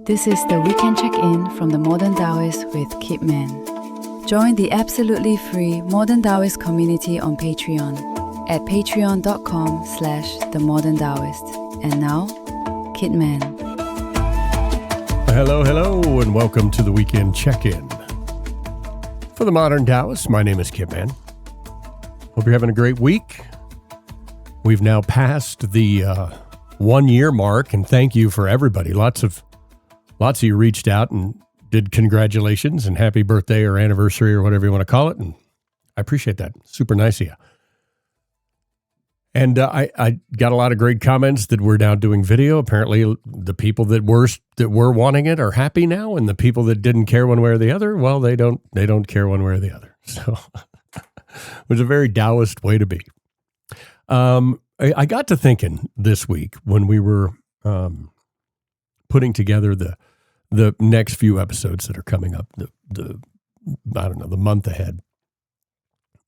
This is the Weekend Check-In from the Modern Taoist with Kip Man. Join the absolutely free Modern Taoist community on Patreon at patreon.com/The Taoist. And now, Kip Man. Hello, and welcome to the Weekend Check-In. For the Modern Taoist, my name is Kip Man. Hope you're having a great week. We've now passed the 1 year mark, and thank you for everybody. Lots of you reached out and did congratulations and happy birthday or anniversary or whatever you want to call it, and I appreciate that. Super nice of you. And I got a lot of great comments that we're now doing video. Apparently, the people that were wanting it are happy now, and the people that didn't care one way or the other, well, they don't care one way or the other. So it was a very Taoist way to be. I got to thinking this week when we were putting together the next few episodes that are coming up, the month ahead.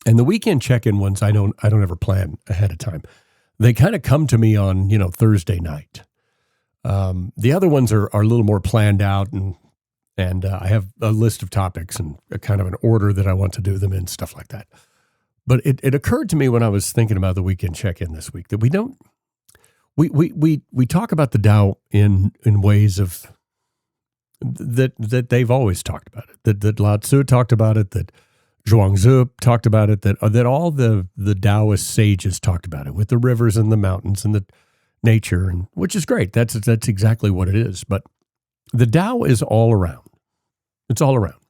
And the weekend check-in ones, I don't ever plan ahead of time. They kind of come to me on, Thursday night. The other ones are a little more planned out, and I have a list of topics and a kind of an order that I want to do them in, stuff like that. But it occurred to me when I was thinking about the weekend check-in this week that we talk about the Tao in ways of that they've always talked about it, that Lao Tzu talked about it, that Zhuangzi talked about it, that all the Taoist sages talked about it, with the rivers and the mountains and the nature, and which is great. That's exactly what it is. But the Tao is all around. It's all around.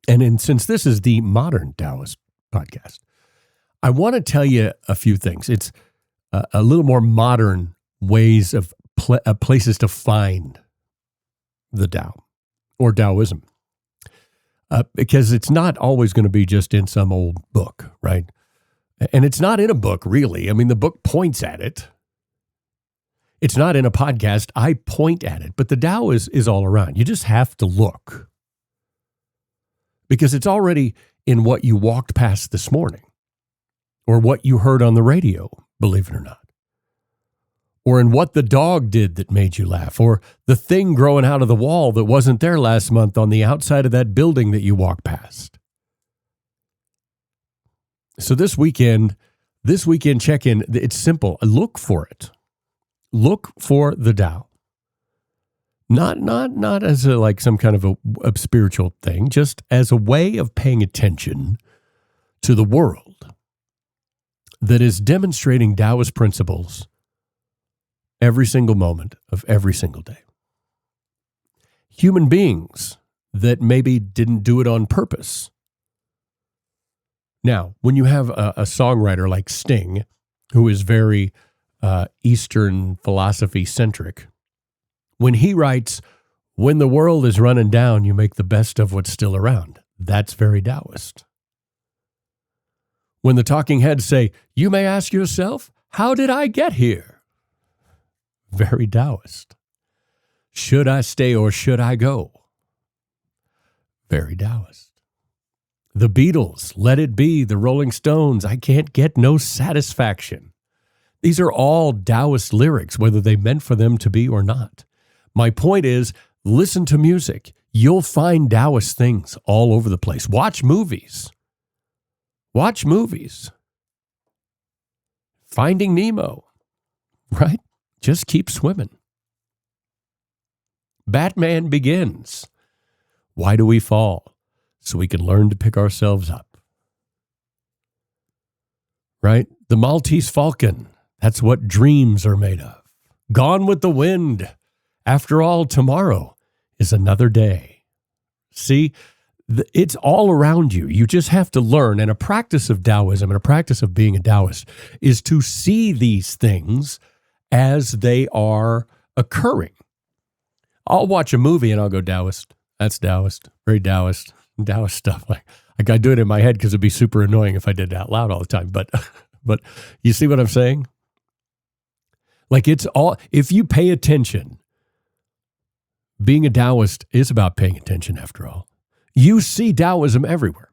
And since this is the Modern Taoist podcast, I want to tell you a few things. It's a little more modern ways of places to find the Tao or Taoism. Because it's not always going to be just in some old book, right? And it's not in a book, really. I mean, the book points at it. It's not in a podcast. I point at it. But the Tao is all around. You just have to look. Because it's already in what you walked past this morning, or what you heard on the radio, believe it or not, or in what the dog did that made you laugh, or the thing growing out of the wall that wasn't there last month on the outside of that building that you walked past. So this weekend check-in, it's simple. Look for it. Look for the Tao. Not as some kind of a spiritual thing, just as a way of paying attention to the world that is demonstrating Taoist principles every single moment of every single day. Human beings that maybe didn't do it on purpose. Now, when you have a songwriter like Sting, who is very Eastern philosophy-centric, when he writes, "When the world is running down, you make the best of what's still around," that's very Taoist. When the talking heads say, "You may ask yourself, how did I get here?" Very Taoist. "Should I stay or should I go?" Very Taoist. The Beatles, "Let It Be," the Rolling Stones, "I can't get no satisfaction." These are all Taoist lyrics, whether they meant for them to be or not. My point is, listen to music. You'll find Taoist things all over the place. Watch movies. Finding Nemo, right? Just keep swimming. Batman Begins. Why do we fall? So we can learn to pick ourselves up. Right? The Maltese Falcon. That's what dreams are made of. Gone with the Wind. After all, tomorrow is another day. See, it's all around you. You just have to learn. And a practice of Taoism and a practice of being a Taoist is to see these things as they are occurring. I'll watch a movie and I'll go, Taoist. That's Taoist. Very Taoist. Taoist stuff. Like I do it in my head because it'd be super annoying if I did it out loud all the time. But you see what I'm saying? Like it's all, if you pay attention, being a Taoist is about paying attention after all. You see Taoism everywhere.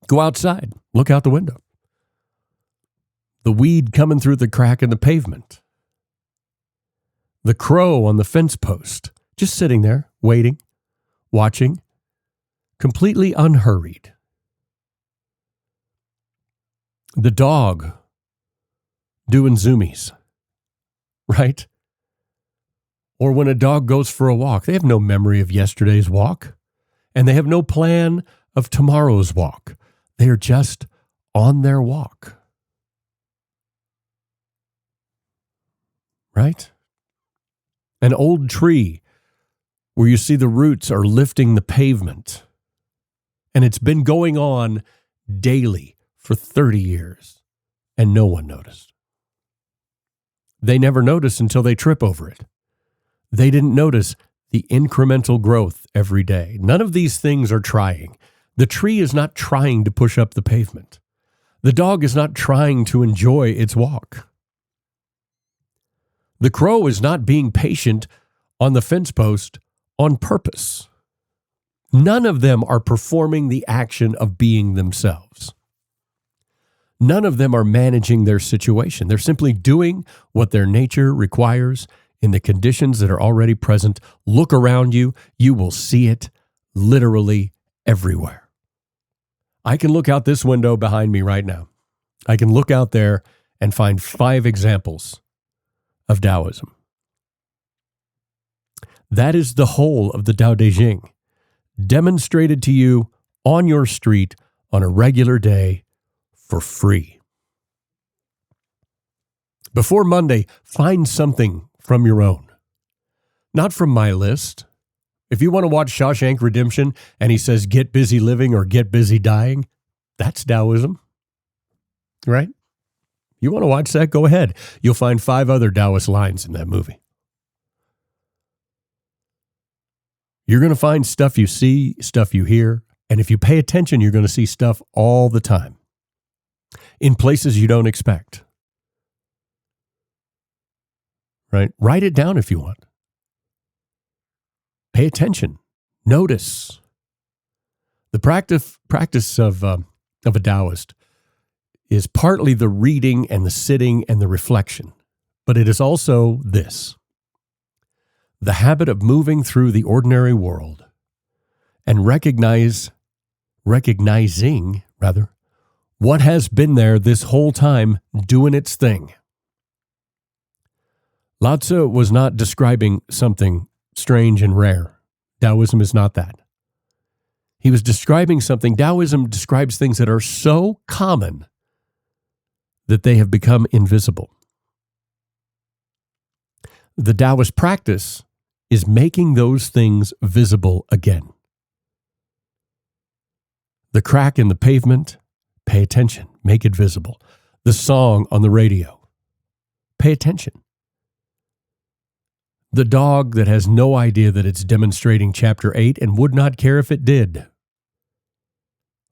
Go outside. Look out the window. The weed coming through the crack in the pavement. The crow on the fence post. just sitting there, waiting, watching, completely unhurried. The dog doing zoomies, right? Or when a dog goes for a walk, they have no memory of yesterday's walk, and they have no plan of tomorrow's walk. They are just on their walk. Right? An old tree where you see the roots are lifting the pavement, and it's been going on daily for 30 years, and no one noticed. They never notice until they trip over it. They didn't notice the incremental growth every day. None of these things are trying. The tree is not trying to push up the pavement. The dog is not trying to enjoy its walk. The crow is not being patient on the fence post on purpose. None of them are performing the action of being themselves. None of them are managing their situation. They're simply doing what their nature requires in the conditions that are already present. Look around you. You will see it literally everywhere. I can look out this window behind me right now. I can look out there and find 5 examples of Taoism. That is the whole of the Tao Te Ching, demonstrated to you on your street on a regular day for free. Before Monday, find something from your own, not from my list. If you want to watch Shawshank Redemption and he says, get busy living or get busy dying, that's Taoism, right? You want to watch that? Go ahead. You'll find 5 other Taoist lines in that movie. You're going to find stuff you see, stuff you hear, and if you pay attention, you're going to see stuff all the time in places you don't expect. Right? Write it down if you want. Pay attention. Notice. The practice of a Taoist is partly the reading and the sitting and the reflection, but it is also this: the habit of moving through the ordinary world and recognizing what has been there this whole time doing its thing. Lao Tzu was not describing something strange and rare. Taoism is not that. He was describing something. Taoism describes things that are so common that they have become invisible. The Taoist practice is making those things visible again. The crack in the pavement, pay attention, make it visible. The song on the radio, pay attention. The dog that has no idea that it's demonstrating chapter 8 and would not care if it did.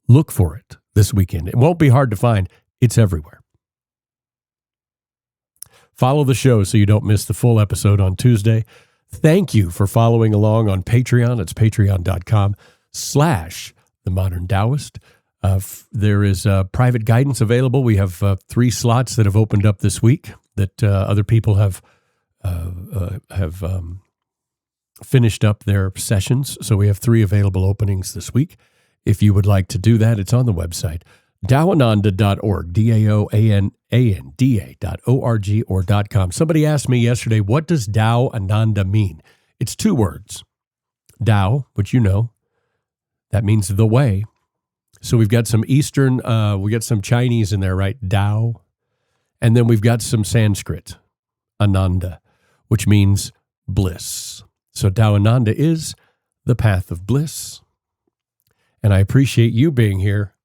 Look for it this weekend. It won't be hard to find. It's everywhere. Follow the show so you don't miss the full episode on Tuesday. Thank you for following along on Patreon. It's patreon.com/The Modern Taoist. There is private guidance available. We have 3 slots that have opened up this week that other people have finished up their sessions. So we have 3 available openings this week. If you would like to do that, it's on the website, daoananda.org, DAOANANDA.org or .com. Somebody asked me yesterday, what does Tao Ananda mean? It's 2 words. Tao, which you know, that means the way. So we've got some Eastern, we got some Chinese in there, right? Tao. And then we've got some Sanskrit, Ananda, which means bliss. So Tao Ananda is the path of bliss. And I appreciate you being here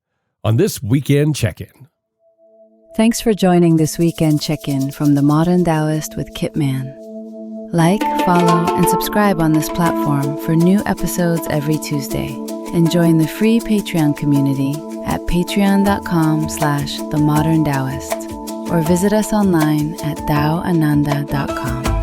on this weekend check-in. Thanks for joining this weekend check-in from the Modern Taoist with Kip Man. Like, follow, and subscribe on this platform for new episodes every Tuesday. And join the free Patreon community at patreon.com/themoderntaoist or visit us online at daoananda.com.